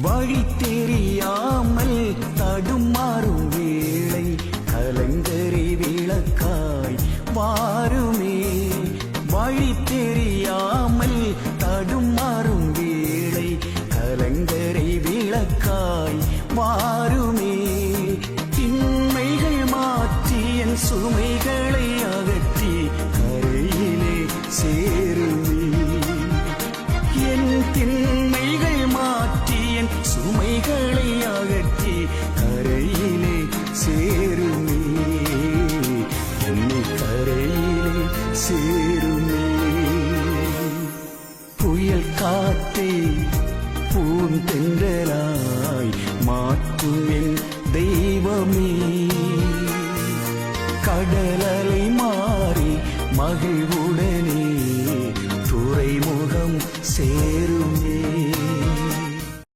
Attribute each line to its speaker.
Speaker 1: வழி தெரியாமல் தடுமாறும் வேளை கலங்கரை விளக்காய் வாருமே. வழி தெரியாமல் தடுமாறும் வேளை கலங்கரை விளக்காய் வாருமே. திண்மைகள் மாற்றி என் சுமைகளை அகற்றி கரையிலே சேருமே. என் திண்மைகள் மாற்றி என் சுமைகளை அகற்றி கரையிலே சேருமே. என்னை கரையிலே சேருமே. புயல் காத்தே பூந்தென்றலாய் மாற்றும் என் தெய்வமே. கடலலை மாறி மகிழ்வு